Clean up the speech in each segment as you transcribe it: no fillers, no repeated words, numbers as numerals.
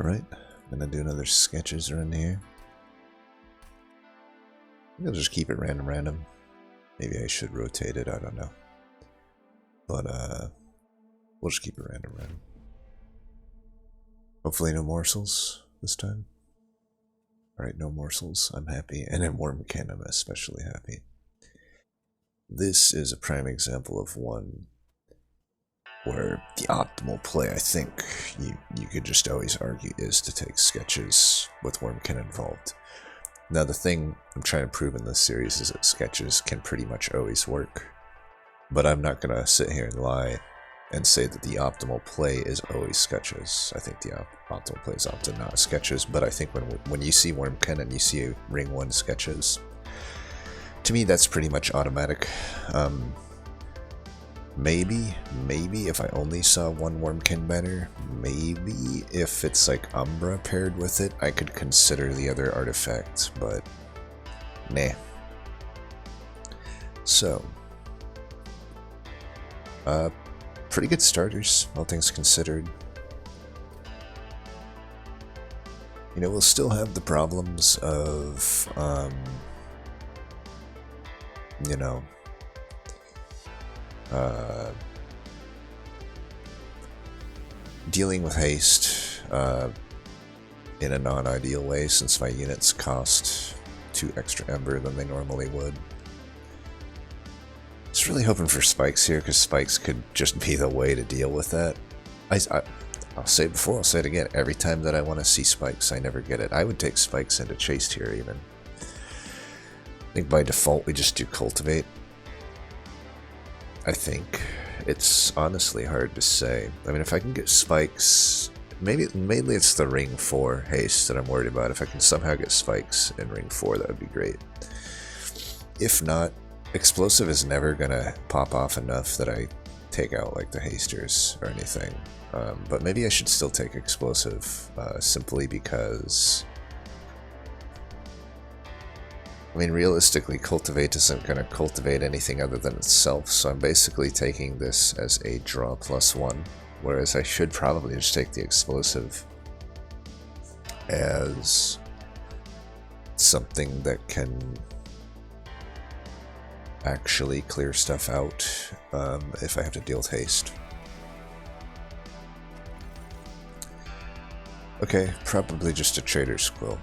Alright, I'm gonna do another sketches run here. I'll just keep it random. Maybe I should rotate it, I don't know. But, we'll just keep it random. Hopefully no morsels this time. Alright, no morsels, I'm happy. And in Wormkin, I'm especially happy. This is a prime example of one where the optimal play, I think, you could just always argue, is to take sketches with Wormkin involved. Now, the thing I'm trying to prove in this series is that sketches can pretty much always work. But I'm not going to sit here and lie and say that the optimal play is always sketches. I think the optimal play is often not sketches, but I think when you see Wormkin and you see Ring 1 sketches, to me that's pretty much automatic. Maybe if I only saw one Wormkin banner, maybe if it's like Umbra paired with it, I could consider the other artifact, but nah. So, pretty good starters, all things considered. You know, we'll still have the problems of, you know, dealing with haste in a non-ideal way, since my units cost 2 extra Ember than they normally would. Just really hoping for spikes here, because spikes could just be the way to deal with that. I'll say it before, I'll say it again. Every time that I want to see spikes, I never get it. I would take spikes into chased here even. I think by default we just do cultivate. I think it's honestly hard to say. I mean, if I can get spikes, mainly it's the Ring 4 haste that I'm worried about. If I can somehow get spikes in Ring 4, that would be great. If not, explosive is never gonna pop off enough that I take out like the hasters or anything. But maybe I should still take explosive simply because, I mean, realistically, cultivate isn't going to cultivate anything other than itself, so I'm basically taking this as a draw +1, whereas I should probably just take the explosive as something that can actually clear stuff out if I have to deal with haste. Okay, probably just a Trader's Quill.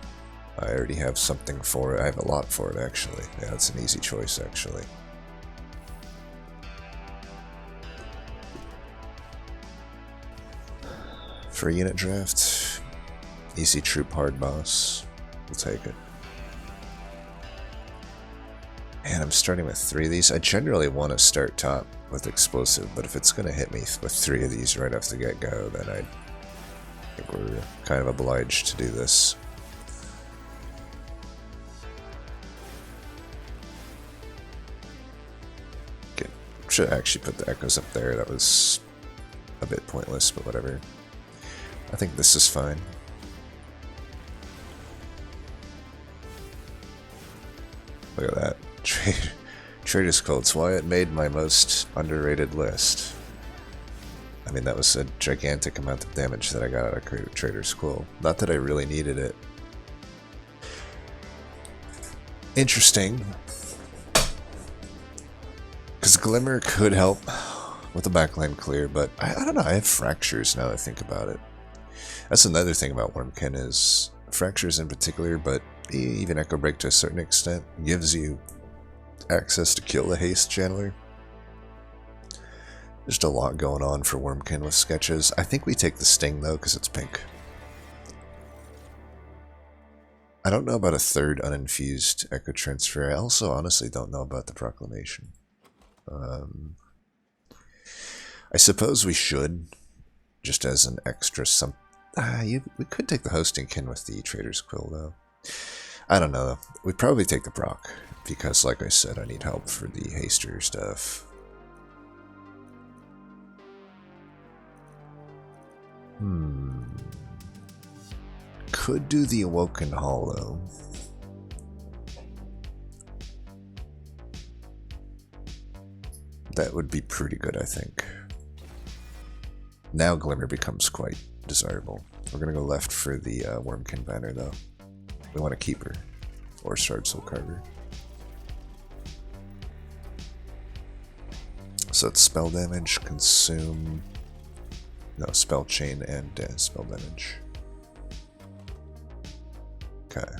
I already have something for it. I have a lot for it, actually. Yeah, it's an easy choice, actually. For a unit draft, easy troop hard boss. We'll take it. Man, I'm starting with 3 of these. I generally want to start top with explosive, but if it's going to hit me with 3 of these right off the get-go, then I think we're kind of obliged to do this. Should actually put the echoes up there. That was a bit pointless, but whatever. I think this is fine. Look at that. Trader's Quill. It's why it made my most underrated list. I mean, that was a gigantic amount of damage that I got out of Trader's Quill. Not that I really needed it. Interesting. Because Glimmer could help with the backline clear, but I don't know, I have Fractures now that I think about it. That's another thing about Wormkin is Fractures in particular, but even Echo Break to a certain extent, gives you access to kill the haste channeler. Just a lot going on for Wormkin with sketches. I think we take the Sting though, because it's pink. I don't know about a third uninfused Echo Transfer. I also honestly don't know about the Proclamation. I suppose we should, just as an extra we could take the Hosting Kin with the Trader's Quill, though. I don't know. We'd probably take the proc, because, like I said, I need help for the haster stuff. Could do the Awoken Hollow. That would be pretty good, I think. Now Glimmer becomes quite desirable. We're gonna go left for the Wormkin banner though. We want to keep her. Or Shard Soul Carver. So it's spell damage, consume... No, spell chain and spell damage. Okay.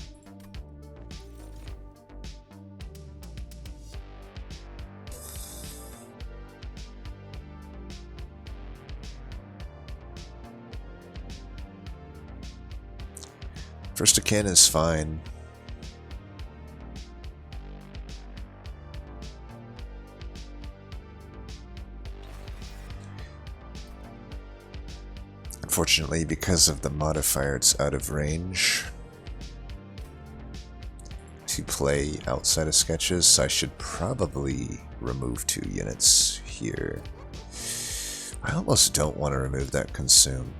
First Akin is fine. Unfortunately, because of the modifier, it's out of range to play outside of sketches, so I should probably remove 2 units here. I almost don't want to remove that consume.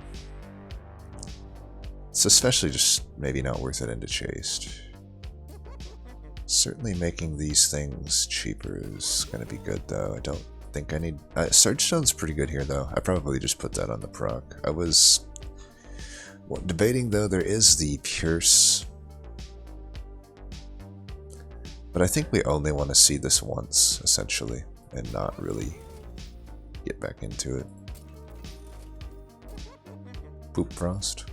It's especially just maybe not worth it into chased. Certainly making these things cheaper is going to be good though. I don't think I need... Surge Stone's pretty good here though. I probably just put that on the proc. I was debating though, there is the Pierce. But I think we only want to see this once, essentially, and not really get back into it. Poop Frost?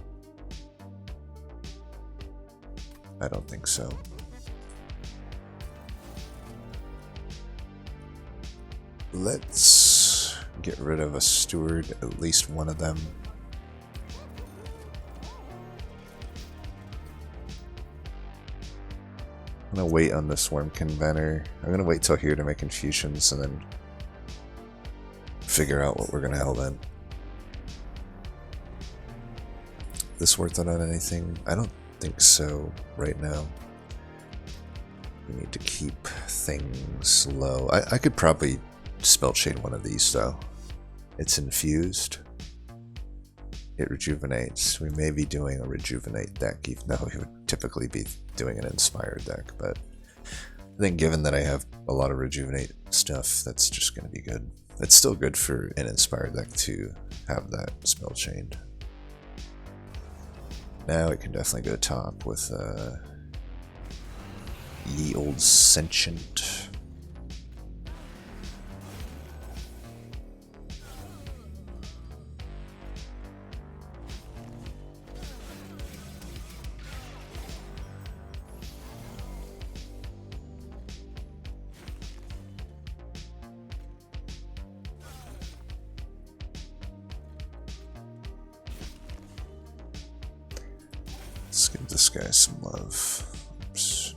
I don't think so. Let's get rid of a steward, at least one of them. I'm gonna wait on this Wormkin banner. I'm gonna wait till here to make infusions and then figure out what we're gonna hell in. This worth it on anything? I don't think so right now. We need to keep things low. I could probably spell chain one of these though. It's infused. It rejuvenates. We may be doing a rejuvenate deck, even though we would typically be doing an inspired deck, but I think given that I have a lot of rejuvenate stuff, that's just going to be good. It's still good for an inspired deck to have that spell chained. Now it can definitely go top with Ye Old Sentient. Let's give this guy some love. Oops.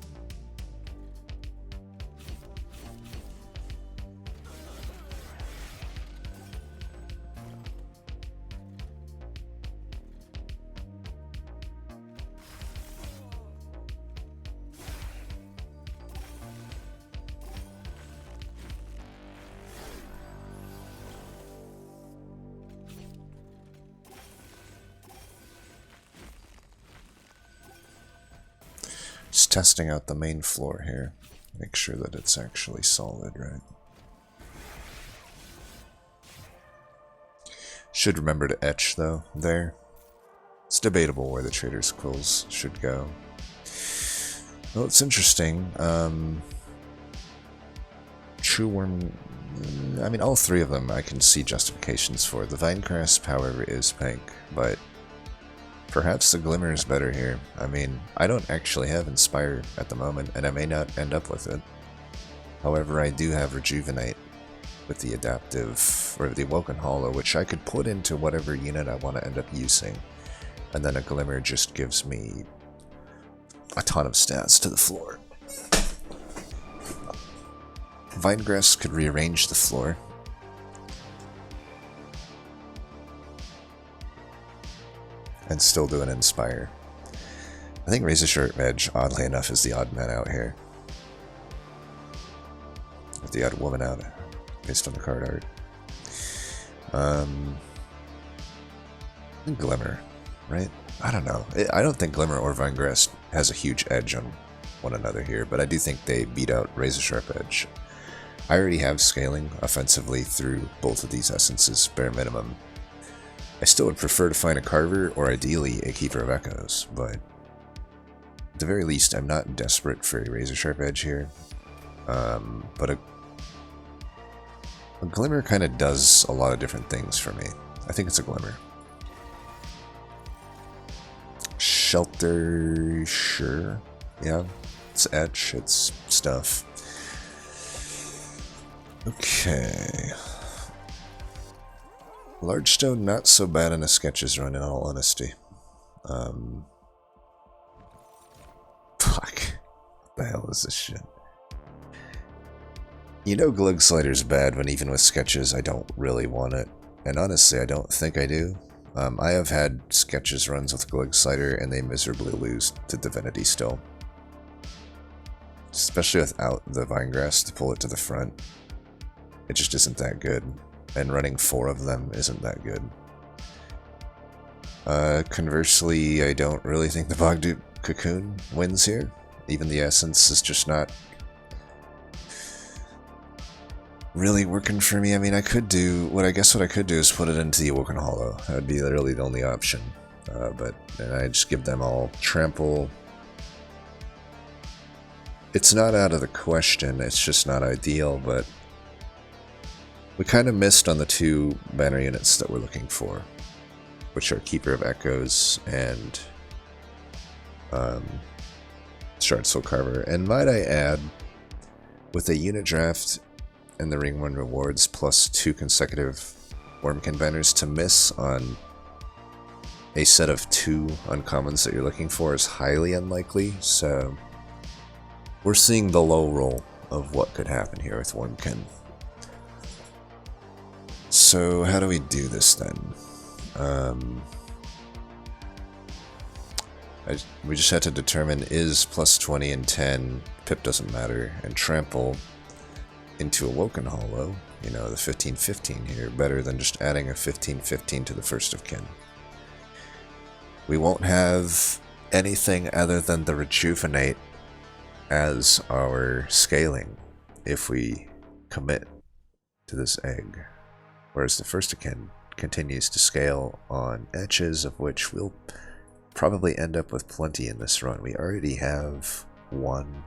Just testing out the main floor here. Make sure that it's actually solid, right? Should remember to etch, though, there. It's debatable where the Trader's Quills should go. Well, it's interesting. True Worm... I mean, all three of them I can see justifications for. The Vinecrest, however, is pink, but perhaps the Glimmer is better here. I mean, I don't actually have Inspire at the moment, and I may not end up with it. However, I do have Rejuvenate with the Adaptive, or the Awoken Hollow, which I could put into whatever unit I want to end up using. And then a Glimmer just gives me a ton of stats to the floor. Vinegrass could rearrange the floor. And still do an Inspire. I think Razor Edge, oddly enough, is the odd man out here. Or the odd woman out, based on the card art. I think Glimmer, right? I don't know. I don't think Glimmer or Vinegrass has a huge edge on one another here, but I do think they beat out Razor Edge. I already have scaling offensively through both of these essences, bare minimum. I still would prefer to find a Carver or ideally a Keeper of Echoes, but at the very least, I'm not desperate for a Razor Sharp Edge here. But a Glimmer kind of does a lot of different things for me. I think it's a Glimmer. Shelter, sure. Yeah, it's etch, it's stuff. Okay. Large Stone, not so bad in a Sketches run, in all honesty. Fuck. What the hell is this shit? You know Glug Slider's bad when even with Sketches I don't really want it. And honestly, I don't think I do. I have had Sketches runs with Glug Slider and they miserably lose to Divinity still. Especially without the Vinegrass to pull it to the front. It just isn't that good. And running 4 of them isn't that good. Conversely, I don't really think the Bogdude Cocoon wins here. Even the Essence is just not really working for me. I mean, I could do, what I could do is put it into the Awoken Hollow. That would be literally the only option. But then I just give them all Trample. It's not out of the question, it's just not ideal, but we kind of missed on the 2 banner units that we're looking for, which are Keeper of Echoes and Shard Soul Carver. And might I add, with a unit draft and the Ring 1 rewards plus 2 consecutive Wormkin banners, to miss on a set of 2 uncommons that you're looking for is highly unlikely, so we're seeing the low roll of what could happen here with Wormkin. So how do we do this then? We just had to determine, is plus 20 and 10, Pip doesn't matter, and Trample into Awoken Hollow, you know, the 15-15 here, better than just adding a 15-15 to the First of Kin. We won't have anything other than the Rejuvenate as our scaling if we commit to this egg. Whereas the First of Kin continues to scale on etches, of which we'll probably end up with plenty in this run. We already have 1,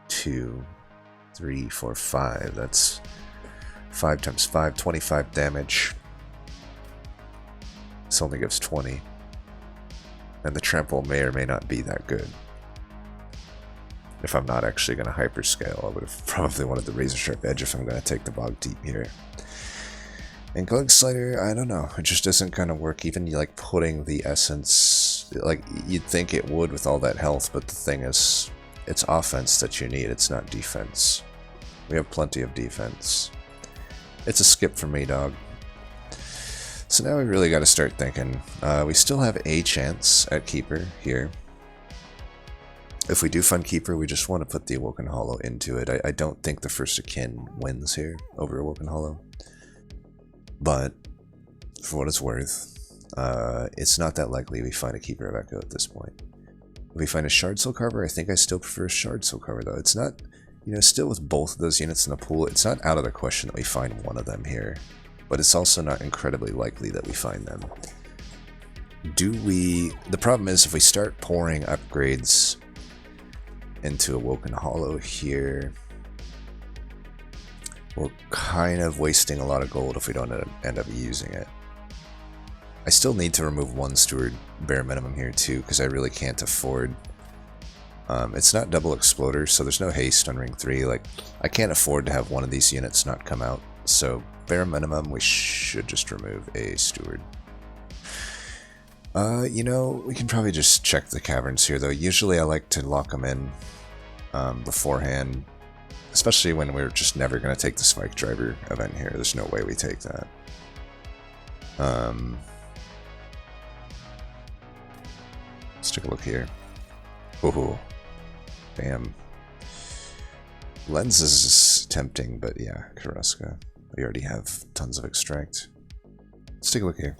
2, 3, 4, 5. That's 5 times 5, 25 damage. This only gives 20. And the Trample may or may not be that good. If I'm not actually going to hyperscale, I would have probably wanted the Razor Sharp Edge if I'm going to take the Bog Deep here. And Glug Slider, I don't know, it just doesn't kind of work. Even like putting the Essence, like you'd think it would with all that health, but the thing is, it's offense that you need, it's not defense. We have plenty of defense. It's a skip for me, dog. So now we really got to start thinking. We still have a chance at Keeper here. If we do find Keeper, we just want to put the Awoken Hollow into it. I don't think the First of Kin wins here over Awoken Hollow. But, for what it's worth, it's not that likely we find a Keeper of Echo at this point. If we find a Shard Soul Carver, I think I still prefer Shard Soul Carver, though. It's not, you know, still with both of those units in the pool, it's not out of the question that we find one of them here. But it's also not incredibly likely that we find them. The problem is, if we start pouring upgrades into Awoken Hollow here, we're kind of wasting a lot of gold if we don't end up using it. I still need to remove 1 Steward bare minimum here too, because I really can't afford... it's not double Exploder, so there's no haste on Ring 3. Like, I can't afford to have one of these units not come out, so bare minimum we should just remove a Steward. You know, we can probably just check the caverns here though. Usually I like to lock them in beforehand. Especially when we're just never going to take the Spike Driver event here. There's no way we take that. Let's take a look here. Oh, damn. Lens is tempting, but yeah, Karuska. We already have tons of Extract. Let's take a look here.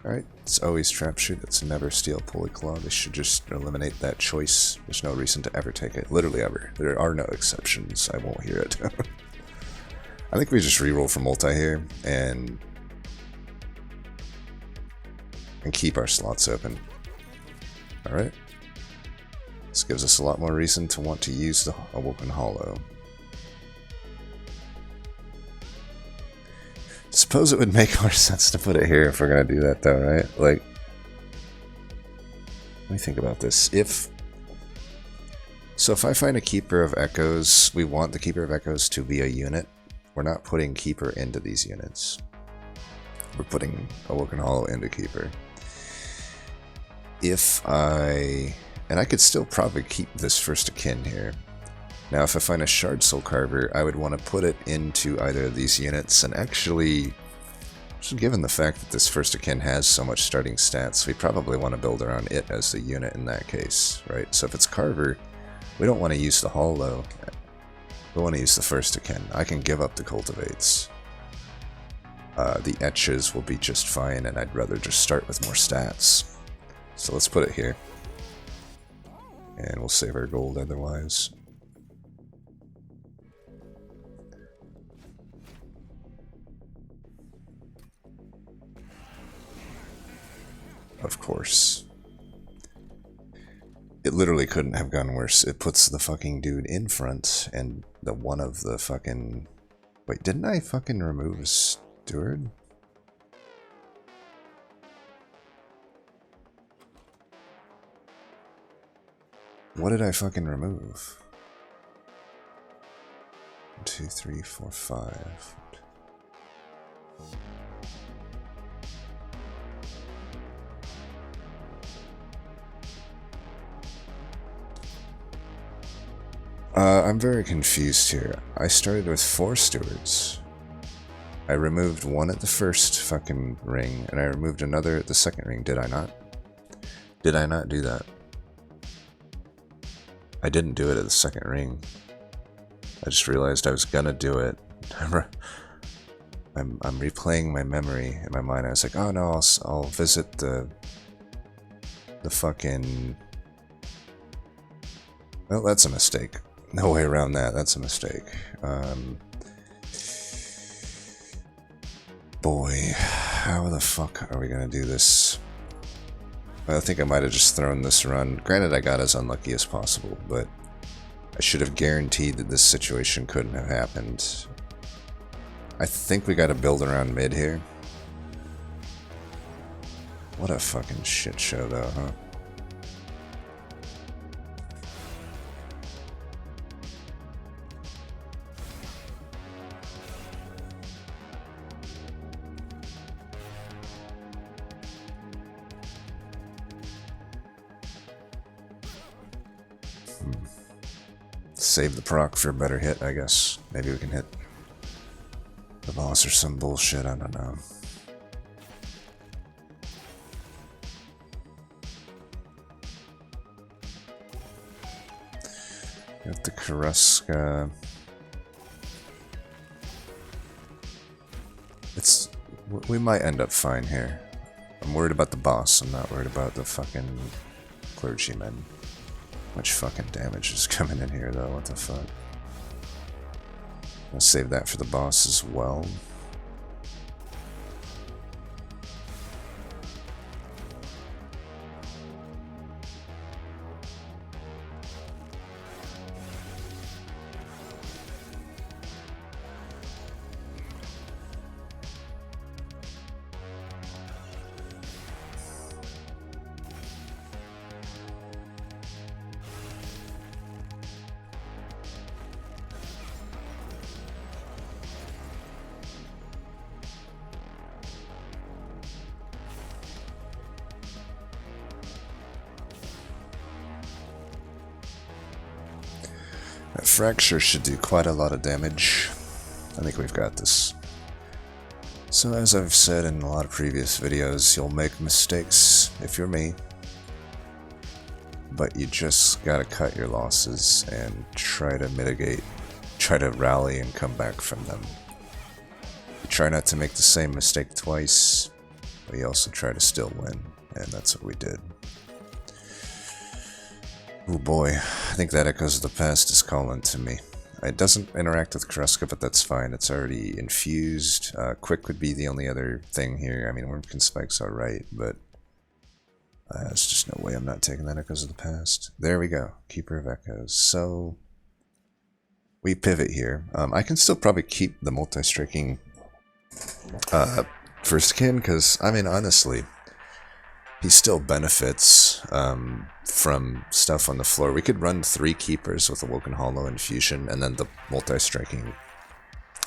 Alright, it's always Trap Shoot, it's never Steel Pulley Claw. They should just eliminate that choice. There's no reason to ever take it. Literally ever. There are no exceptions. I won't hear it. I think we just reroll for multi here, and and keep our slots open. Alright. This gives us a lot more reason to want to use the Awoken Hollow. Suppose it would make more sense to put it here if we're gonna do that though, right? Like, let me think about this. So if I find a Keeper of Echoes, we want the Keeper of Echoes to be a unit. We're not putting Keeper into these units. We're putting Awoken Hollow into Keeper. And I could still probably keep this First Akin here. Now if I find a Shard Soul Carver, I would want to put it into either of these units, and actually, just given the fact that this First Akin has so much starting stats, we probably want to build around it as the unit in that case, right? So if it's Carver, we don't want to use the Hollow, we want to use the First Akin. I can give up the Cultivates. The Etches will be just fine, and I'd rather just start with more stats. So let's put it here. And we'll save our gold otherwise. Of course. It literally couldn't have gone worse. It puts the fucking dude in front, and the one of the fucking... Wait, didn't I fucking remove a steward? What did I fucking remove? 1, 2, 3, 4, 5. I'm very confused here. I started with 4 stewards. I removed one at the first fucking ring, and I removed another at the second ring, did I not? Did I not do that? I didn't do it at the second ring. I just realized I was gonna do it. I'm replaying my memory in my mind. I was like, oh no, I'll visit the fucking... Well, that's a mistake. No way around that. That's a mistake. Boy, how the fuck are we gonna do this? I think I might have just thrown this run. Granted, I got as unlucky as possible, but I should have guaranteed that this situation couldn't have happened. I think we gotta build around mid here. What a fucking shit show though, huh? Save the proc for a better hit, I guess. Maybe we can hit the boss or some bullshit, I don't know. Got the Karuska. We might end up fine here. I'm worried about the boss, I'm not worried about the fucking clergymen. Much fucking damage is coming in here though, what the fuck. I'll save that for the boss as well. That fracture should do quite a lot of damage. I think we've got this. So as I've said in a lot of previous videos, you'll make mistakes if you're me. But you just gotta cut your losses and try to mitigate, try to rally and come back from them. You try not to make the same mistake twice, but you also try to still win, and that's what we did. Oh boy, I think that Echoes of the Past is calling to me. It doesn't interact with Karuska, but that's fine. It's already infused. Quick would be the only other thing here. I mean, Wurmkin Spike's alright, but There's just no way I'm not taking that Echoes of the Past. There we go. Keeper of Echoes. So we pivot here. I can still probably keep the multi-striking first akin, because, I mean, honestly, he still benefits from stuff on the floor. We could run 3 keepers with Awoken Hollow and Fusion, and then the multi-striking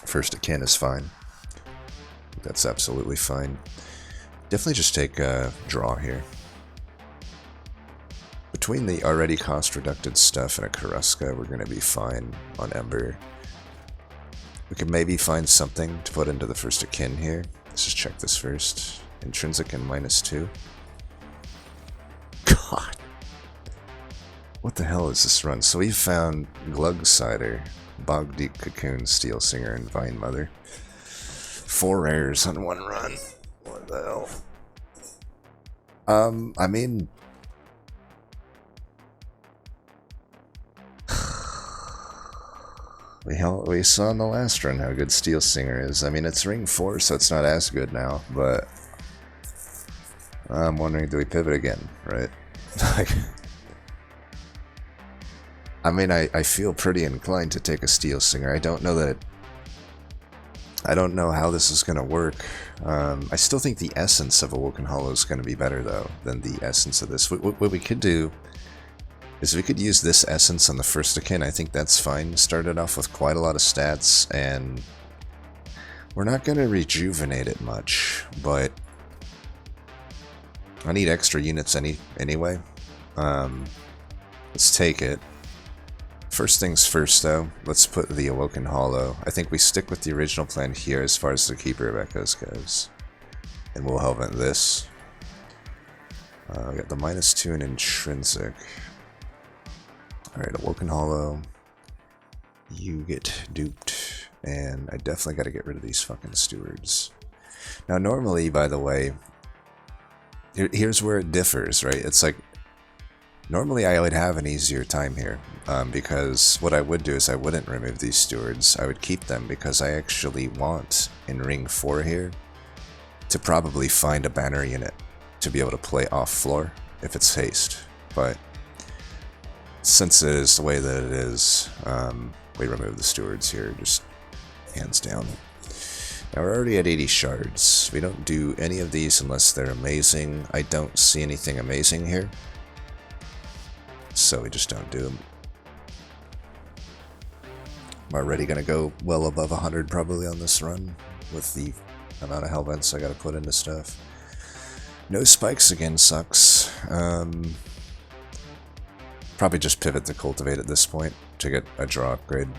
first akin is fine. That's absolutely fine. Definitely just take a draw here. Between the already cost-reducted stuff and a Karuska, we're going to be fine on Ember. We could maybe find something to put into the first akin here. Let's just check this first. Intrinsic and -2. God. What the hell is this run? So we found Glugsider, Bog Deep Cocoon, Steel Singer, and Vine Mother. 4 rares on 1 run. What the hell? I mean... we saw in the last run how good Steel Singer is. I mean, it's ring 4, so it's not as good now, but... I'm wondering, do we pivot again, right? Like... I mean, I feel pretty inclined to take a Steel Singer. I don't know that... I don't know how this is going to work. I still think the essence of Awoken Hollow is going to be better, though, than the essence of this. What we could do is we could use this essence on the first akin. I think that's fine. Started off with quite a lot of stats, and we're not going to rejuvenate it much, but I need extra units anyway. Let's take it. First things first, though, let's put the Awoken Hollow. I think we stick with the original plan here as far as the Keeper of Echoes goes. And we'll Hellvent this. We got the -2 and Intrinsic. Alright, Awoken Hollow. You get duped. And I definitely got to get rid of these fucking stewards. Now, normally, by the way, here's where it differs, right? It's like, normally I would have an easier time here, because what I would do is I wouldn't remove these stewards. I would keep them because I actually want, in ring 4 here, to probably find a banner unit to be able to play off floor if it's haste. But since it is the way that it is, we remove the stewards here, just hands down. Now we're already at 80 shards. We don't do any of these unless they're amazing. I don't see anything amazing here, so we just don't do them. I'm already going to go well above 100 probably on this run with the amount of Hellvents I got to put into stuff. No spikes again sucks. Probably just pivot to Cultivate at this point to get a draw upgrade,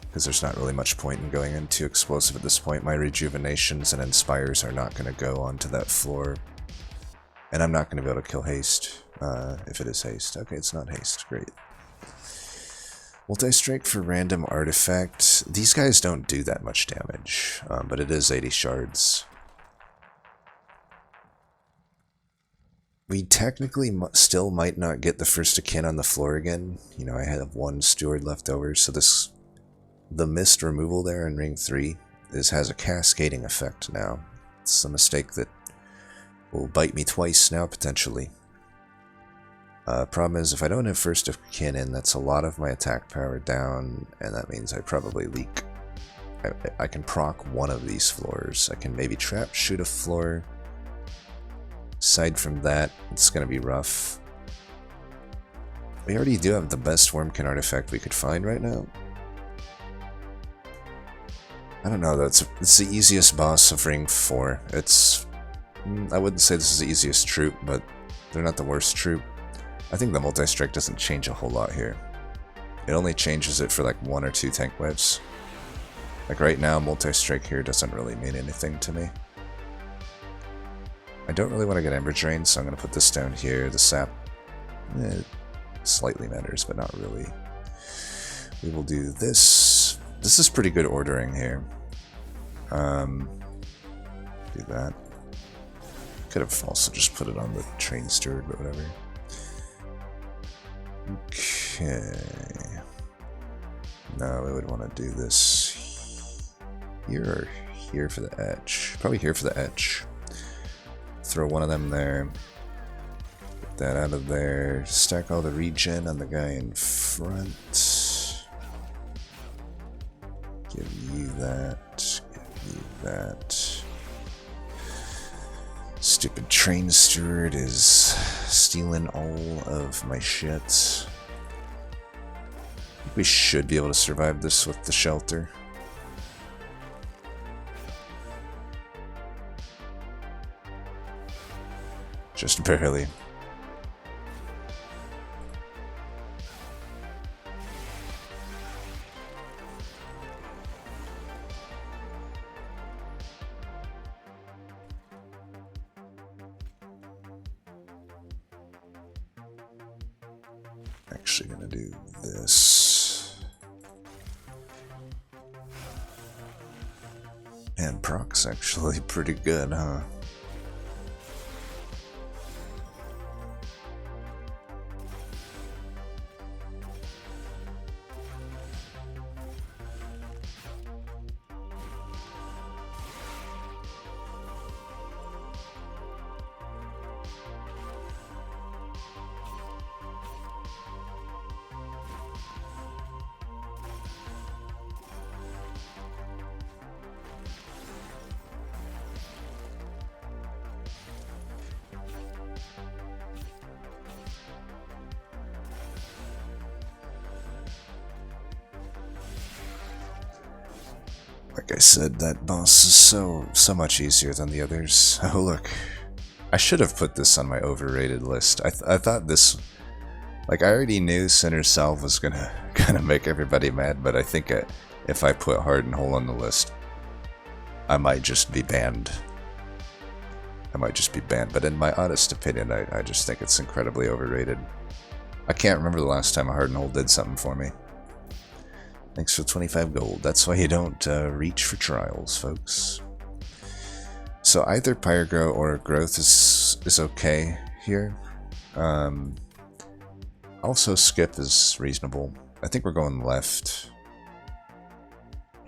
because there's not really much point in going into Explosive at this point. My Rejuvenations and Inspires are not going to go onto that floor, and I'm not going to be able to kill Haste if it is Haste. Okay, it's not Haste. Great. Multi-Strike for random artifact. These guys don't do that much damage, but it is 80 shards. We technically still might not get the first akin on the floor again. You know, I have 1 steward left over, so the mist removal there in ring 3 has a cascading effect now. It's a mistake that will bite me twice now, potentially. Problem is, if I don't have first akin in, that's a lot of my attack power down, and that means I probably leak. I can proc one of these floors. I can maybe trap shoot a floor. Aside from that, it's going to be rough. We already do have the best Wormkin artifact we could find right now. I don't know though, it's the easiest boss of ring 4. I wouldn't say this is the easiest troop, but they're not the worst troop. I think the multi-strike doesn't change a whole lot here. It only changes it for like 1 or 2 tank waves. Like right now, multi-strike here doesn't really mean anything to me. I don't really want to get Ember Drain, so I'm going to put this down here. The sap slightly matters, but not really. We will do this. This is pretty good ordering here. Do that. Could have also just put it on the Train Steward, but whatever. Okay. No, we would want to do this here or here for the etch. Probably here for the etch. throw one of them there. Get that out of there. Stack all the regen on the guy in front. Give you that. Give you that. Stupid train steward is stealing all of my shit. I think we should be able to survive this with the shelter. Just barely. Actually gonna do this. And proc's actually pretty good, huh? Like I said, that boss is so much easier than the others. Oh look, I should have put this on my overrated list. I thought this, like I already knew Sinner's Salve was gonna make everybody mad, but I think if I put Hardened Hole on the list, I might just be banned. But in my honest opinion, I just think it's incredibly overrated. I can't remember the last time a Hardened Hole did something for me. Thanks for 25 gold. That's why you don't reach for trials, folks. So either Pyrogrow or Growth is okay here. Also Skip is reasonable. I think we're going left.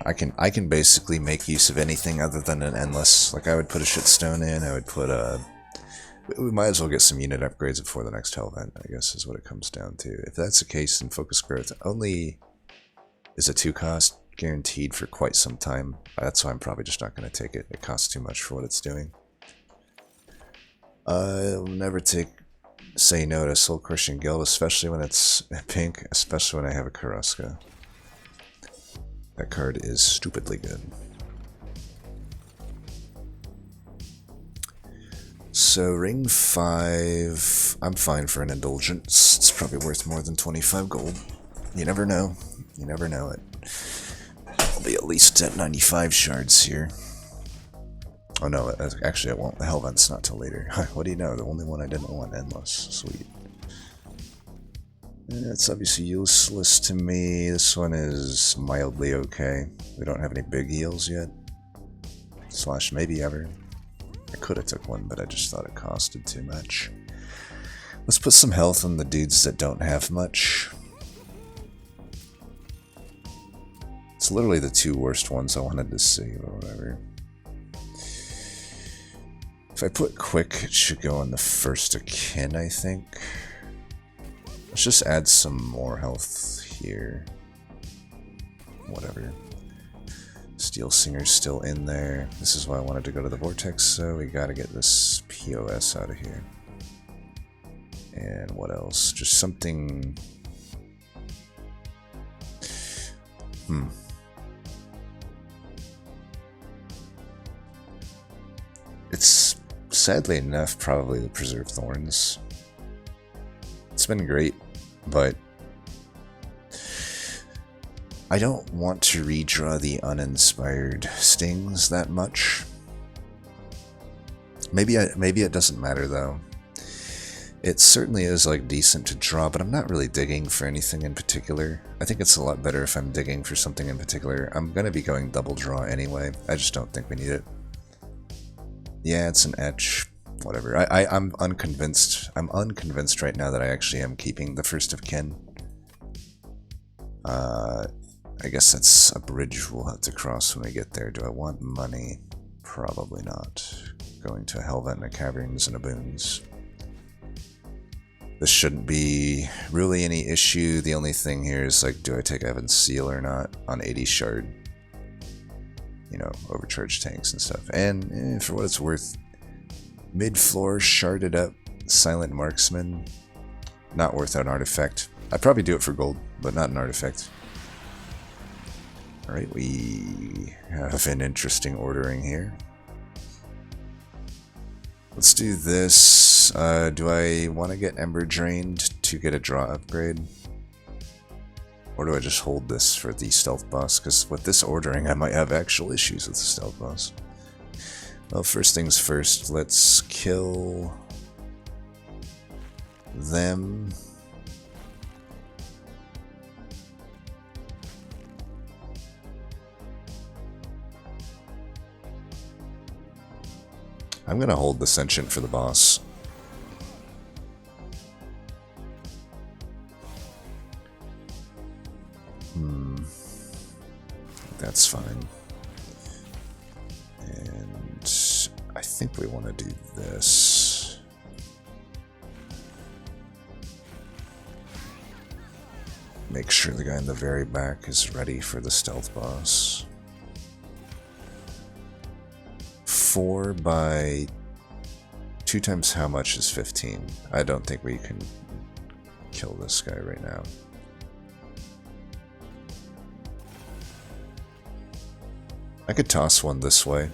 I can basically make use of anything other than an Endless. Like I would put a Shitstone in, I would put a... We might as well get some unit upgrades before the next Hell Event, I guess is what it comes down to. If that's the case, then Focus Growth only is a 2-cost, guaranteed for quite some time. That's why I'm probably just not going to take it. It costs too much for what it's doing. I'll never say no to Soul Crushing Guild, especially when it's pink, especially when I have a Karaska. That card is stupidly good. So ring 5, I'm fine for an indulgence. It's probably worth more than 25 gold. You never know. You never know it. I'll be at least at 95 shards here. Oh no, actually it won't. The Hell Event's not till later. What do you know? The only one I didn't want, Endless. Sweet. It's obviously useless to me. This one is mildly okay. We don't have any big heals yet. Slash maybe ever. I could have took one, but I just thought it costed too much. Let's put some health on the dudes that don't have much. It's literally the 2 worst ones I wanted to see, or whatever. If I put quick, it should go on the first of kin, I think. Let's just add some more health here. Whatever. Steel Singer's still in there. This is why I wanted to go to the Vortex, so we gotta get this POS out of here. And what else? Just something... It's, sadly enough, probably the Preserve Thorns. It's been great, but I don't want to redraw the uninspired stings that much. Maybe it doesn't matter though. It certainly is like decent to draw, but I'm not really digging for anything in particular. I think it's a lot better if I'm digging for something in particular. I'm gonna be going double draw anyway. I just don't think we need it. Yeah, it's an etch. Whatever. I'm unconvinced. I'm unconvinced right now that I actually am keeping the first of kin. I guess that's a bridge we'll have to cross when we get there. Do I want money? Probably not. going to Hellventna Caverns and Aboons. This shouldn't be really any issue. The only thing here is, like, do I take Evan's Seal or not on 80 shard? You know, overcharged tanks and stuff. And for what it's worth, mid-floor sharded up Silent Marksman, not worth an artifact. I'd probably do it for gold, but not an artifact. Alright, we have an interesting ordering here. Let's do this. Do I want to get Ember Drained to get a draw upgrade? Or do I just hold this for the stealth boss? Because with this ordering, I might have actual issues with the stealth boss. Well, first things first, let's kill them. I'm gonna hold the Sentient for the boss. That's fine. And I think we want to do this. Make sure the guy in the very back is ready for the stealth boss. 4 by 2 times how much is 15? I don't think we can kill this guy right now. I could toss one this way.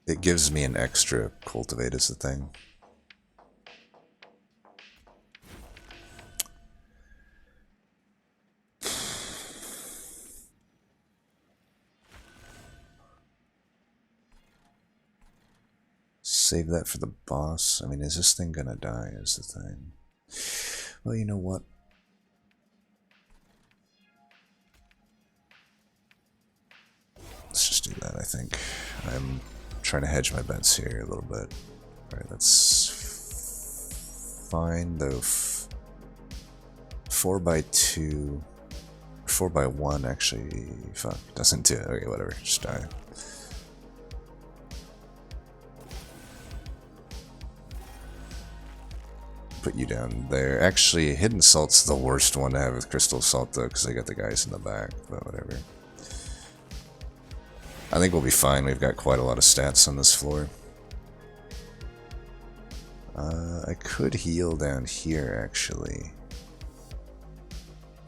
It gives me an extra cultivate is the thing. Save that for the boss. I mean, is this thing gonna die is the thing. Well, you know what? Let's just do that, I think. I'm trying to hedge my bets here a little bit. Alright, that's fine, though. 4 by 2... 4 by 1 actually... Fuck, doesn't do it. Okay, whatever, just die. Put you down there. Actually, Hidden Salt's the worst one to have with Crystal Salt, though, because I got the guys in the back, but whatever. I think we'll be fine. We've got quite a lot of stats on this floor. I could heal down here, actually.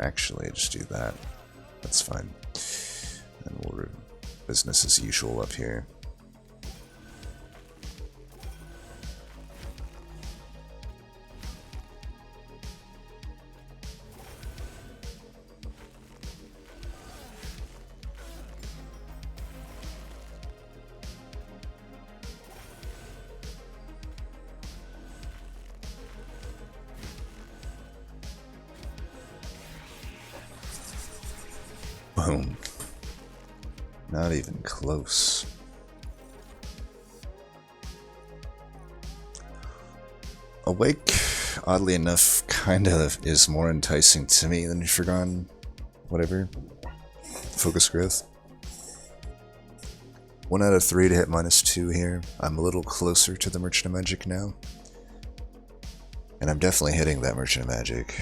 Actually, just do that. That's fine. And we'll business as usual up here. Boom. Not even close. Awake, oddly enough, kind of is more enticing to me than Forgone, whatever. Focus Growth. 1 out of 3 to hit -2 here. I'm a little closer to the Merchant of Magic now. And I'm definitely hitting that Merchant of Magic.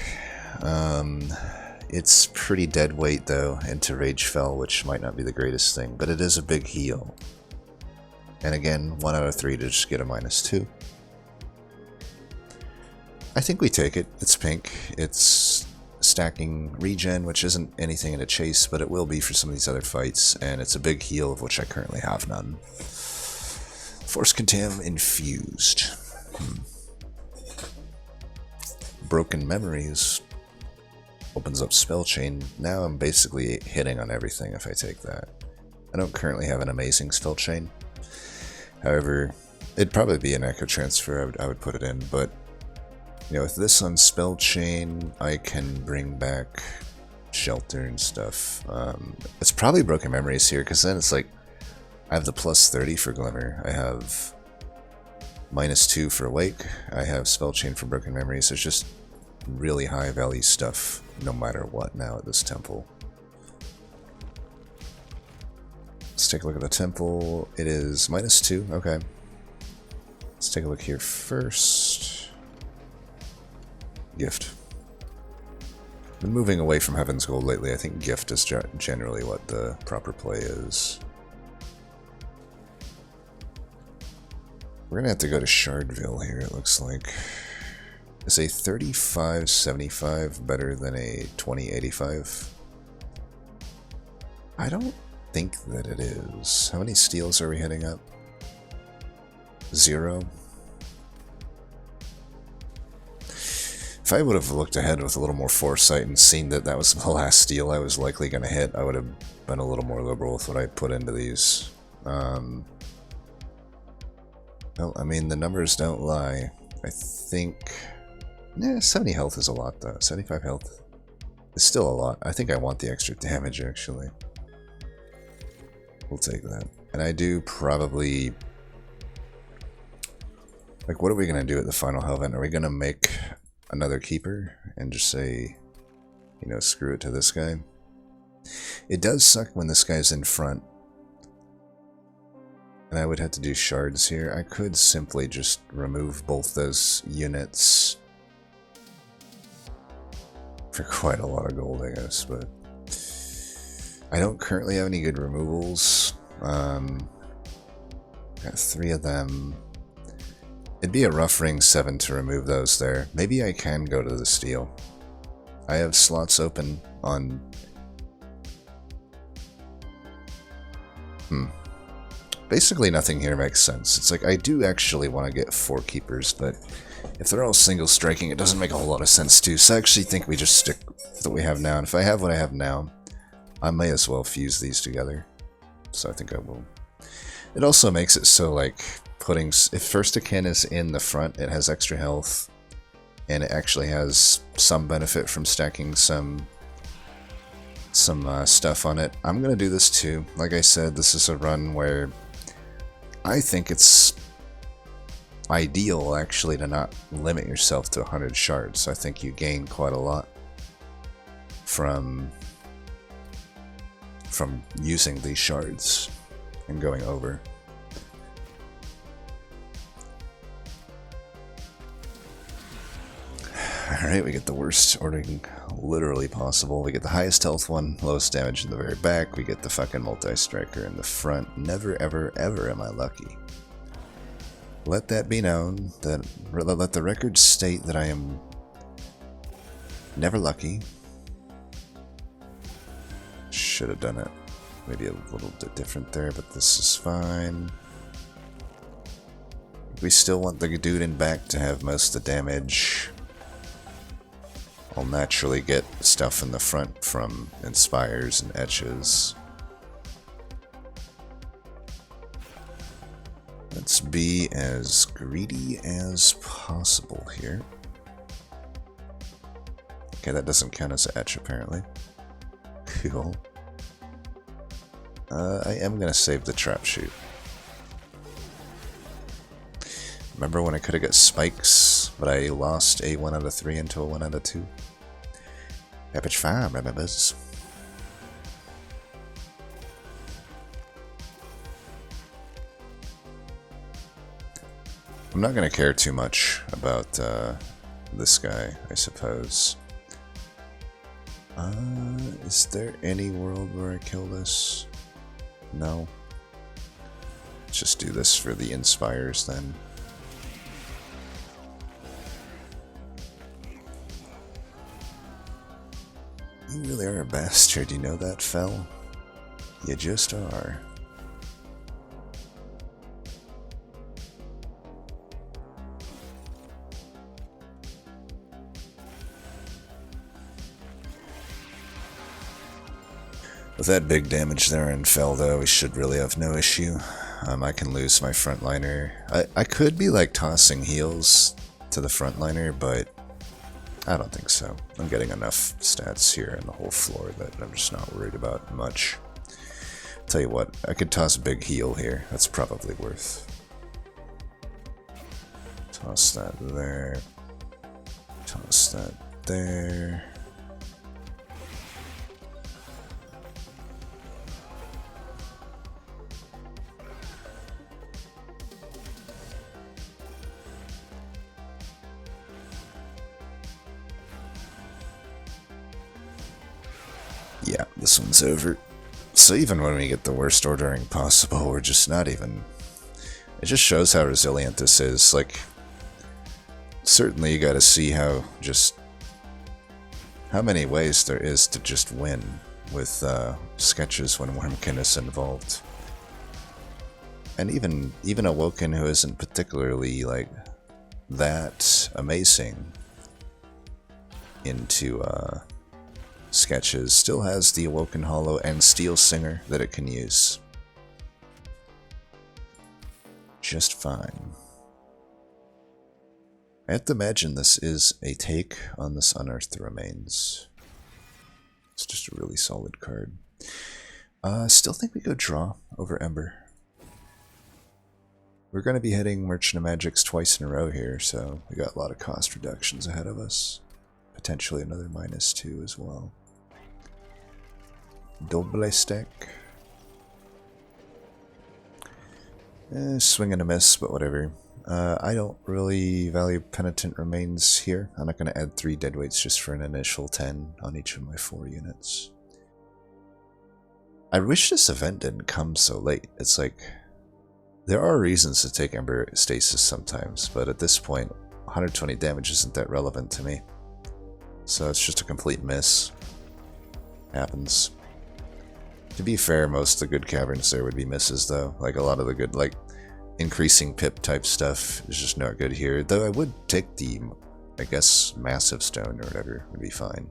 It's pretty dead weight, though, into Ragefell, which might not be the greatest thing, but it is a big heal. And again, 1 out of 3 to just get a -2. I think we take it. It's pink. It's stacking regen, which isn't anything in a chase, but it will be for some of these other fights, and it's a big heal, of which I currently have none. Force Contam infused. Broken Memories opens up Spell Chain. Now I'm basically hitting on everything if I take that. I don't currently have an amazing Spell Chain. However, it'd probably be an Echo Transfer, I would put it in, but you know, with this on Spell Chain, I can bring back Shelter and stuff. It's probably Broken Memories here, because then it's like, I have the plus 30 for Glimmer. I have -2 for Wake. I have Spell Chain for Broken Memories. There's just really high value stuff no matter what now at this temple. Let's take a look at the temple. It is -2. Okay. Let's take a look here first. Gift. Been moving away from Heaven's Gold lately. I think Gift is generally what the proper play is. We're gonna have to go to Shardville here, it looks like. Is a 3575 better than a 2085? I don't think that it is. How many steals are we hitting up? 0? If I would have looked ahead with a little more foresight and seen that that was the last steal I was likely going to hit, I would have been a little more liberal with what I put into these. Well, I mean, the numbers don't lie. I think... 70 health is a lot, though. 75 health is still a lot. I think I want the extra damage, actually. We'll take that. And I do probably... Like, what are we going to do at the final hell event? Are we going to make another keeper and just say, you know, screw it to this guy? It does suck when this guy's in front. And I would have to do shards here. I could simply just remove both those units for quite a lot of gold, I guess, but I don't currently have any good removals. Got 3 of them. It'd be a rough ring 7 to remove those there. Maybe I can go to the steel. I have slots open on... Basically nothing here makes sense. It's like I do actually want to get 4 keepers, but if they're all single striking, it doesn't make a whole lot of sense too. So I actually think we just stick with what we have now. And if I have what I have now, I may as well fuse these together. So I think I will. It also makes it so, like, putting... If First Akin is in the front, it has extra health. And it actually has some benefit from stacking some stuff on it. I'm going to do this too. Like I said, this is a run where I think it's ideal, actually, to not limit yourself to 100 shards. I think you gain quite a lot from using these shards and going over. Alright, we get the worst ordering literally possible. We get the highest health one, lowest damage in the very back. We get the fucking multi-striker in the front. Never, ever, ever am I lucky. Let that be known, that let the record state that I am never lucky. Should have done it maybe a little bit different there, but this is fine. We still want the dude in back to have most of the damage. I'll naturally get stuff in the front from Inspires and Etches. Let's be as greedy as possible here. Okay, that doesn't count as an Etch, apparently. Cool. I am going to save the trap shoot. Remember when I could have got spikes, but I lost a 1 out of 3 into a 1 out of 2? Epic Farm, remembers. I'm not going to care too much about this guy, I suppose. Is there any world where I kill this? No. Let's just do this for the Inspires then. You really are a bastard, you know that, Fel? You just are. With that big damage there in Fel, though, we should really have no issue. I can lose my frontliner. I could be, like, tossing heals to the frontliner, but I don't think so. I'm getting enough stats here in the whole floor that I'm just not worried about much. Tell you what, I could toss a big heal here. That's probably worth. Toss that there. Toss that there. Yeah, this one's over. So even when we get the worst ordering possible, we're just not even... It just shows how resilient this is. Like, certainly you gotta see how many ways there is to just win with sketches when Wurmkin is involved. And even Awoken, who isn't particularly, like, that amazing into sketches, still has the Awoken Hollow and Steel Singer that it can use just fine. I have to imagine this is a take on this Unearthed Remains. It's just a really solid card. Still think we go draw over Ember. We're going to be hitting Merchant of Magics twice in a row here, so we got a lot of cost reductions ahead of us. Potentially another -2 as well. Double stack. Swing and a miss, but whatever. I don't really value Penitent Remains here. I'm not going to add 3 deadweights just for an initial 10 on each of my 4 units. I wish this event didn't come so late. It's like, there are reasons to take Ember Stasis sometimes, but at this point, 120 damage isn't that relevant to me. So it's just a complete miss. Happens. To be fair, most of the good caverns there would be misses, though. Like, a lot of the good, like, increasing pip type stuff is just not good here. Though I would take the, I guess, Massive Stone or whatever would be fine.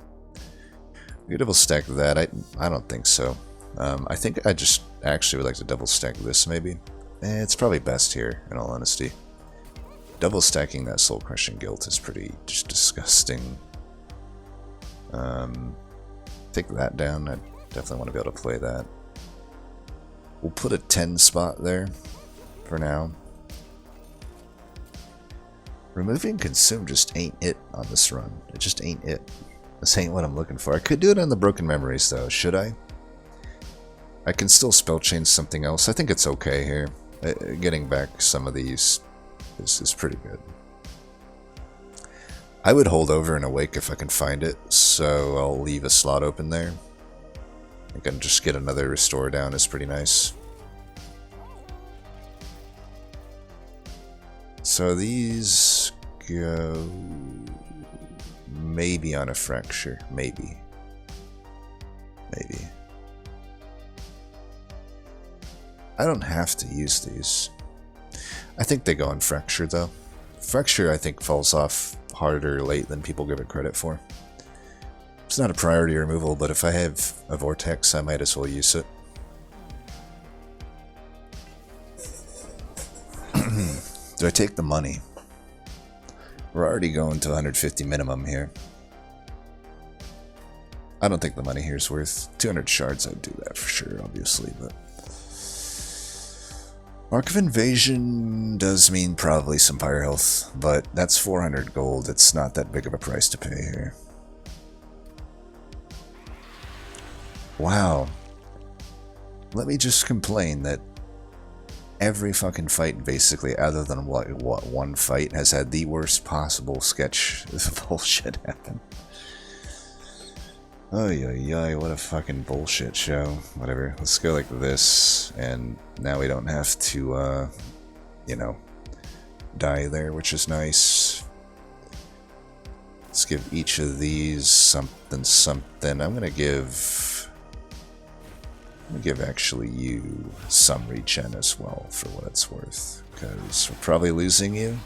We could double stack that. I don't think so. I think I just actually would like to double stack this, maybe. It's probably best here, in all honesty. Double stacking that Soul Crushing Guilt is pretty just disgusting. Take that down. I definitely want to be able to play that. We'll put a 10 spot there for now. Removing Consume just ain't it on this run. It just ain't it. This ain't what I'm looking for. I could do it on the Broken Memories, though. Should I? I can still spell change something else. I think it's okay here. Getting back some of these is pretty good. I would hold over and Awake if I can find it, so I'll leave a slot open there. I can just get another Restore down is pretty nice. So these go maybe on a Fracture, maybe. I don't have to use these. I think they go on Fracture though. Fracture I think falls off harder late than people give it credit for. It's not a priority removal, but if I have a Vortex, I might as well use it. Do I take the money? We're already going to 150 minimum here. I don't think the money here is worth 200 shards. I'd do that for sure, obviously, but Mark of Invasion does mean probably some fire health, but that's 400 gold. It's not that big of a price to pay here. Wow. Let me just complain that every fucking fight, basically, other than what one fight, has had the worst possible sketch bullshit happen. Oy, what a fucking bullshit show. Whatever, let's go like this, and now we don't have to, you know, die there, which is nice. Let's give each of these something. I'm gonna give actually you some regen as well, for what it's worth, because we're probably losing you.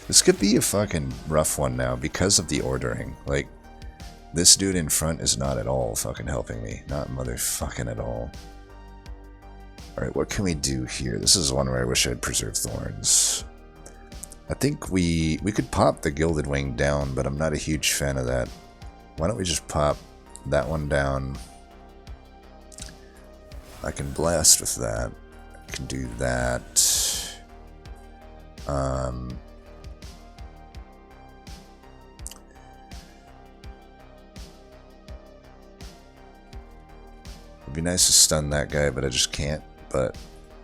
This could be a fucking rough one now because of the ordering. Like, this dude in front is not at all fucking helping me. Not motherfucking at all. Alright, what can we do here? This is one where I wish I had Preserved Thorns. I think we could pop the Gilded Wing down, but I'm not a huge fan of that. Why don't we just pop that one down? I can blast with that. I can do that. It'd be nice to stun that guy, but I just can't. But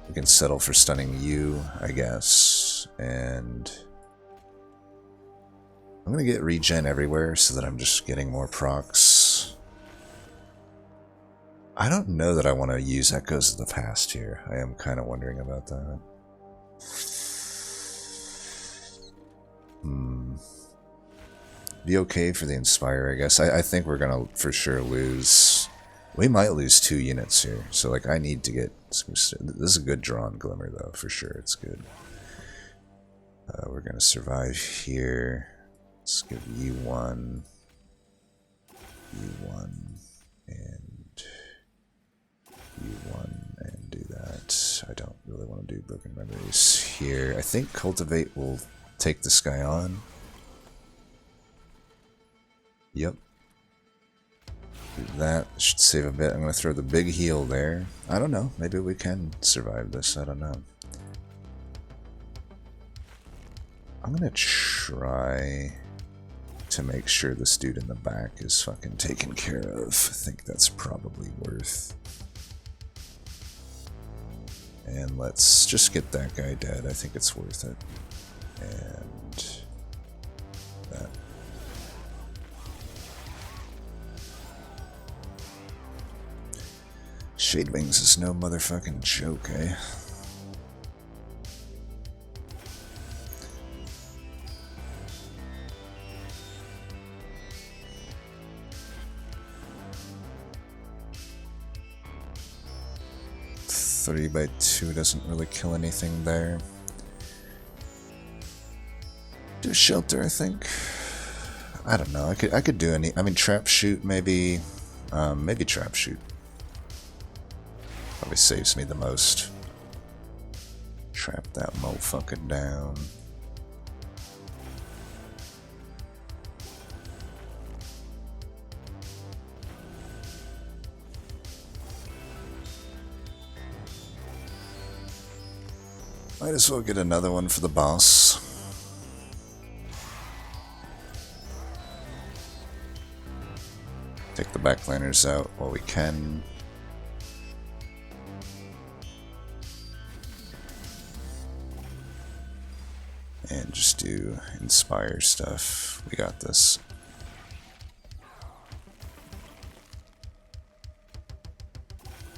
we can settle for stunning you, I guess. And I'm gonna get regen everywhere so that I'm just getting more procs. I don't know that I want to use Echoes of the Past here. I am kind of wondering about that. Be okay for the Inspire, I guess. I think we're gonna for sure lose. We might lose 2 units here, so like I need to get some. This is a good drawn Glimmer though, for sure. It's good. We're gonna survive here. Let's give you one, and you one, and do that. I don't really want to do Broken Memories here. I think Cultivate will take this guy on. Yep. Do that. Should save a bit. I'm going to throw the big heal there. I don't know. Maybe we can survive this. I don't know. I'm going to try to make sure this dude in the back is fucking taken care of. I think that's probably worth. And let's just get that guy dead. I think it's worth it. And that. Shadewings is no motherfucking joke, eh? Three by 2 doesn't really kill anything there. Do shelter, I think. I don't know. I could do any. I mean, trap shoot maybe. Maybe trap shoot. Probably saves me the most. Trap that motherfucker down. Might as well get another one for the boss. Take the backliners out while we can. And just do Inspire stuff. We got this.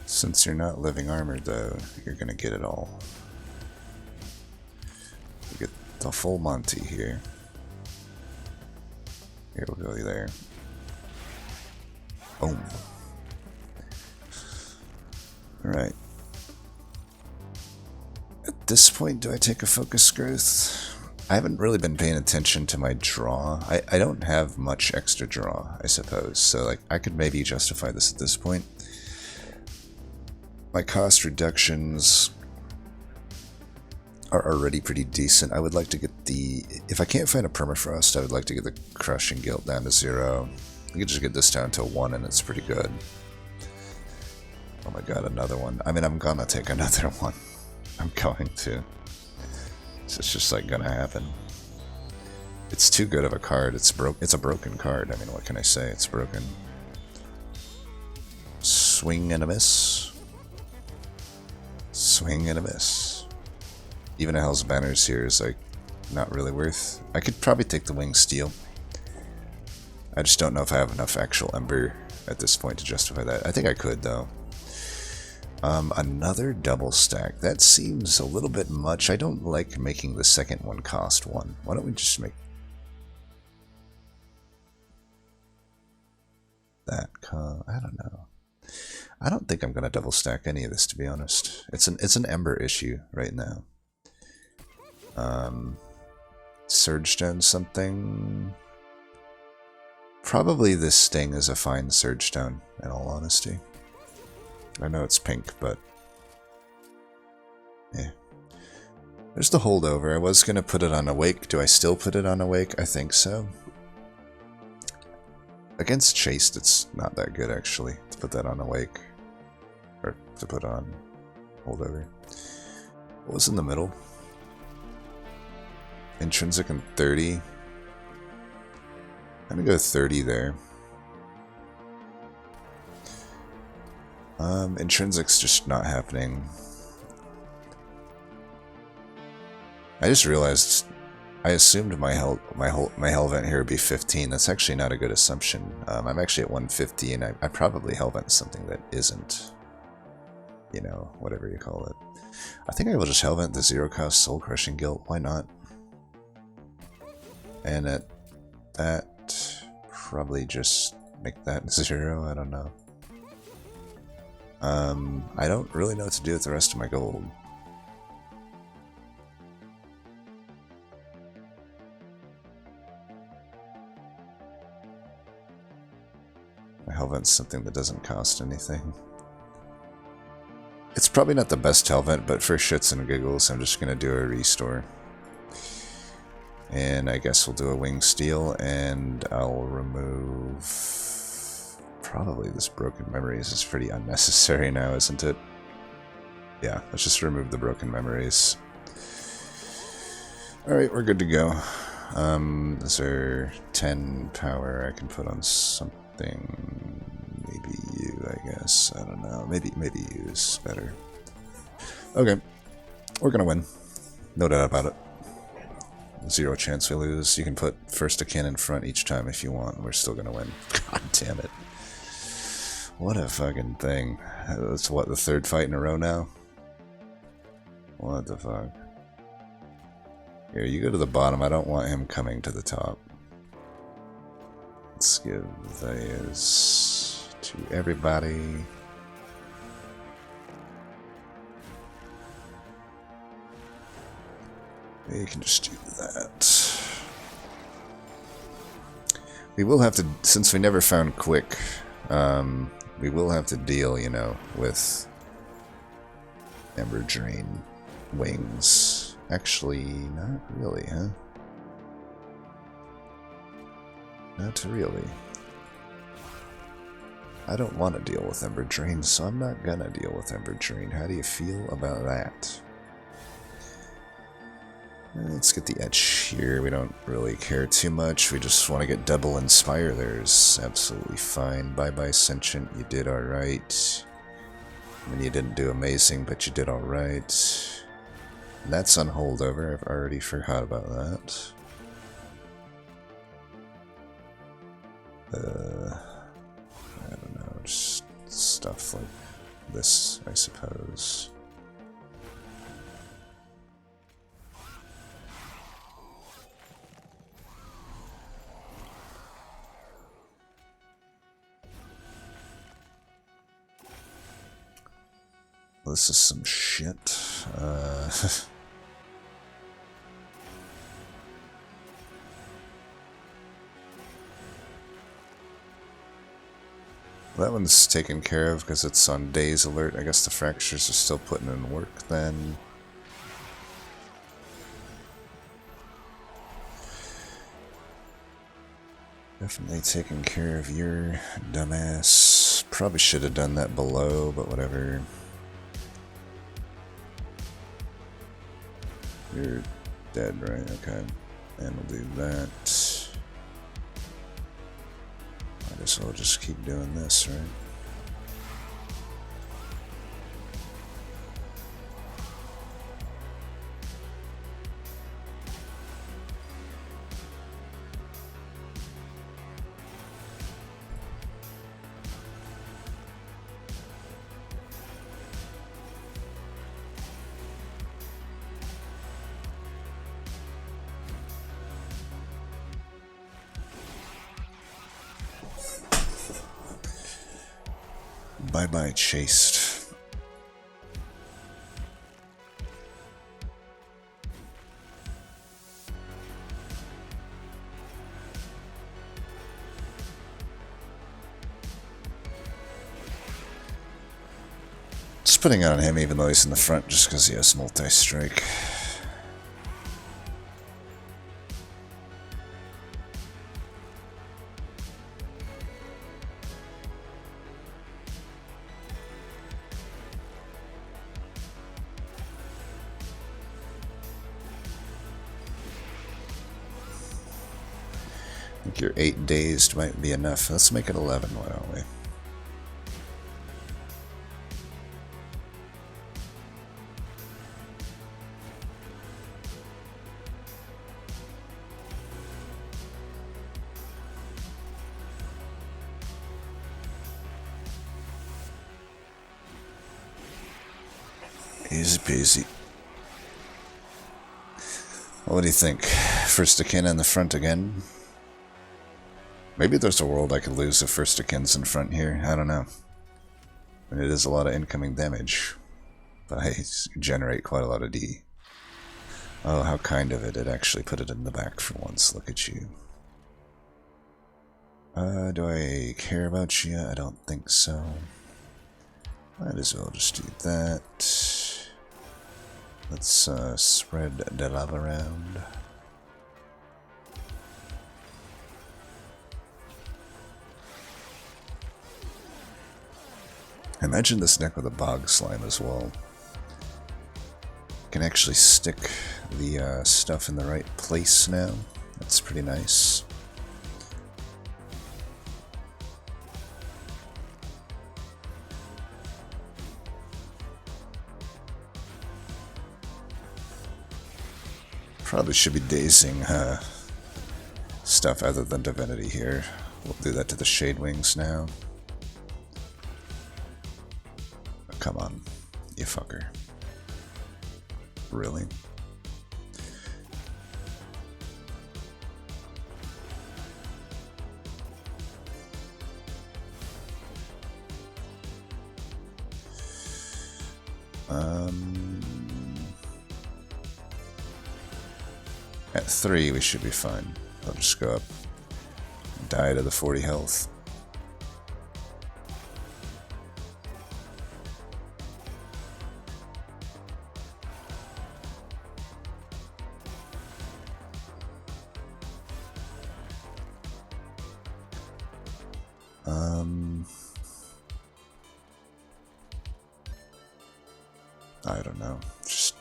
Since you're not living armored though, you're gonna get it all. We get the full Monty here. Here, we'll go there. Boom. Alright. At this point, do I take a focus growth? I haven't really been paying attention to my draw. I don't have much extra draw, I suppose. So like I could maybe justify this at this point. My cost reductions are already pretty decent. I would like to get the... If I can't find a Permafrost, I would like to get the Crushing Guilt down to 0. I could just get this down to 1 and it's pretty good. Oh my god, another one. I mean, I'm gonna take another one. I'm going to. So it's just like gonna happen. It's too good of a card. It's a broken card. I mean, what can I say? It's broken. Swing and a miss. Swing and a miss. Even a Hell's Banners here is like not really worth. I could probably take the Wing Steel. I just don't know if I have enough actual Ember at this point to justify that. I think I could though. Another double stack. That seems a little bit much. I don't like making the second one cost 1. Why don't we just make that I don't know. I don't think I'm gonna double stack any of this, to be honest. It's an Ember issue right now. Surge Stone something. Probably this Sting is a fine Surge Stone, in all honesty. I know it's pink, but yeah. There's the holdover. I was gonna put it on Awake. Do I still put it on Awake? I think so. Against Chased, it's not that good actually to put that on Awake. or to put on holdover. What was in the middle? Intrinsic and 30. I'm gonna go 30 there. Intrinsic's just not happening. I just realized I assumed my Hellvent here would be 15. That's actually not a good assumption. I'm actually at 150, and I probably Hellvent something that isn't, you know, whatever you call it. I think I will just Hellvent the 0-cost Soul Crushing Guilt. Why not? And at that, probably just make that 0. I don't know. I don't really know what to do with the rest of my gold. My Hellvent's something that doesn't cost anything. It's probably not the best Hellvent, but for shits and giggles, I'm just gonna do a restore. And I guess we'll do a Wing Steel, and I'll remove... Probably this Broken Memories is pretty unnecessary now, isn't it? Yeah, let's just remove the Broken Memories. Alright, we're good to go. Is there 10 power I can put on something? Maybe you, I guess. I don't know. Maybe you's better. Okay. We're gonna win. No doubt about it. 0 chance we lose. You can put first a kin in front each time if you want. We're still gonna win. God damn it. What a fucking thing. That's what, the 3rd fight in a row now? What the fuck? Here, you go to the bottom. I don't want him coming to the top. Let's give those to everybody. You can just do that. We will have to, since we never found Quick, we will have to deal, you know, with Ember Drain wings. Actually, not really, huh? Not really. I don't want to deal with Ember Drain, so I'm not gonna deal with Ember Drain. How do you feel about that? Let's get the edge here. We don't really care too much. We just want to get double Inspire. There's absolutely fine. Bye-bye, Sentient. You did alright. I mean, you didn't do amazing, but you did alright. That's on holdover. I've already forgot about that. I don't know. Just stuff like this, I suppose. This is some shit. That one's taken care of because it's on Daze Alert. I guess the Fractures are still putting in work then. Definitely taking care of your dumbass. Probably should have done that below, but whatever. You're dead, right? Okay. And we'll do that. I guess I'll just keep doing this, right? Bye-bye, Chaste. Just putting it on him even though he's in the front just because he has multi-strike. I think your 8 dazed might be enough. Let's make it 11, why don't we? Easy peasy. What do you think? First akin in the front again? Maybe there's a world I could lose if first akins in front here. I don't know. And it is a lot of incoming damage. But I generate quite a lot of D. Oh, how kind of it. It actually put it in the back for once. Look at you. Do I care about you? I don't think so. Might as well just do that. Let's spread the love around. Imagine this deck with a bog slime as well. Can actually stick the stuff in the right place now. That's pretty nice. Probably should be dazing stuff other than Divinity here. We'll do that to the Shade Wings now. Oh, come on, you fucker. Really? At 3 we should be fine. I'll just go up and die to the 40 health. I don't know. Just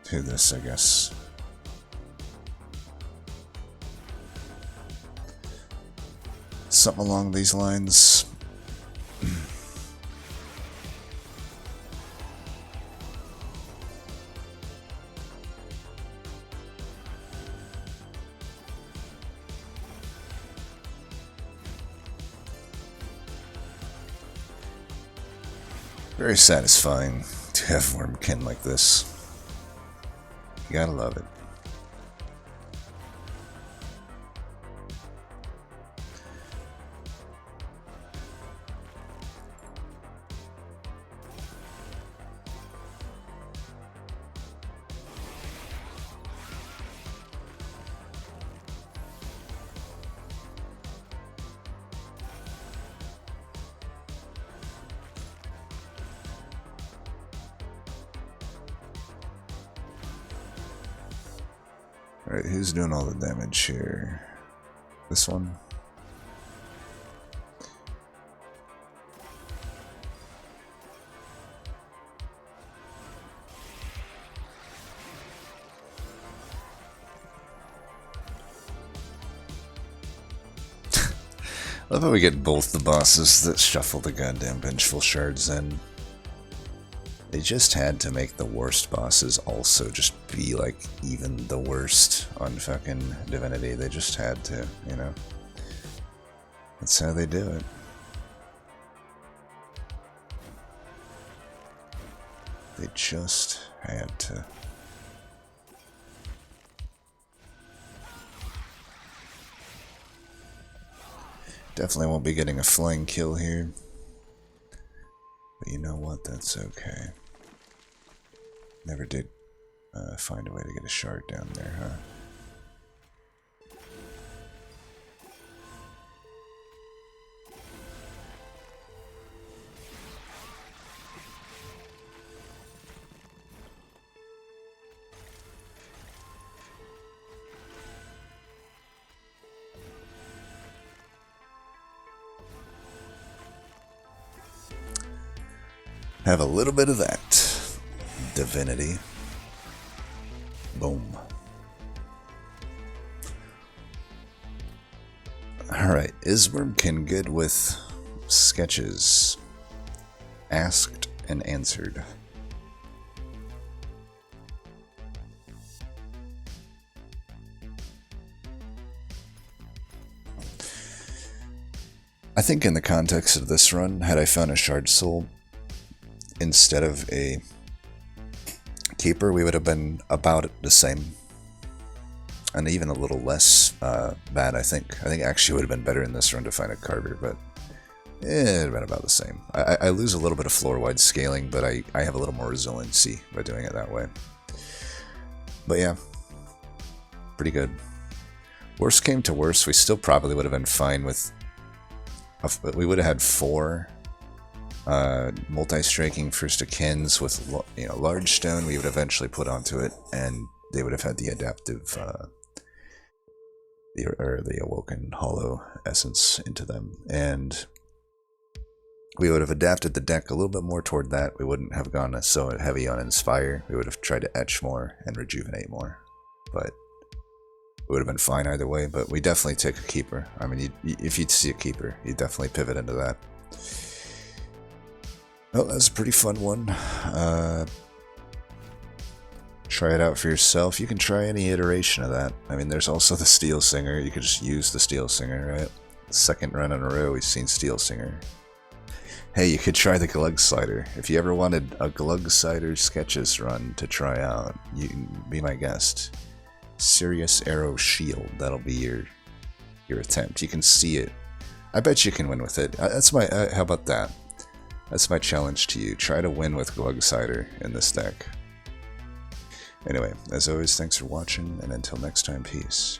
do this, I guess. Something along these lines. Very satisfying to have Wormkin like this. You gotta love it. Alright, who's doing all the damage here? This one? I love how we get both the bosses that shuffle the goddamn vengeful shards in. They just had to make the worst bosses also just be like even the worst on fucking Divinity. They just had to, you know. That's how they do it. They just had to. Definitely won't be getting a flying kill here. But you know what? That's okay. Never did find a way to get a shard down there, huh? Have a little bit of that. Divinity. Boom. Alright, is Wormkin good with sketches? Asked and answered. I think in the context of this run, had I found a Shard Soul instead of a Keeper, we would have been about the same. And even a little less bad, I think. I think actually would have been better in this run to find a Carver, but it would have been about the same. I lose a little bit of floor-wide scaling, but I have a little more resiliency by doing it that way. But yeah, pretty good. Worst came to worst, we still probably would have been fine with... we would have had 4 multi-striking First Akins with large stone we would eventually put onto it, and they would have had the adaptive... the Awoken Hollow essence into them, and we would have adapted the deck a little bit more toward that. We wouldn't have gone so heavy on Inspire. We would have tried to etch more and rejuvenate more, but it would have been fine either way. But we definitely take a Keeper. I mean, if you'd see a Keeper, you'd definitely pivot into that. Oh, that's a pretty fun one. Try it out for yourself. You can try any iteration of that. I mean, there's also the Steel Singer. You could just use the Steel Singer, right? Second run in a row, we've seen Steel Singer. Hey, you could try the Glug Slider. If you ever wanted a Glug Slider Sketches run to try out, you can be my guest. Sirius Arrow Shield. That'll be your attempt. You can see it. I bet you can win with it. That's my. How about that? That's my challenge to you. Try to win with Glug Slider in this deck. Anyway, as always, thanks for watching, and until next time, peace.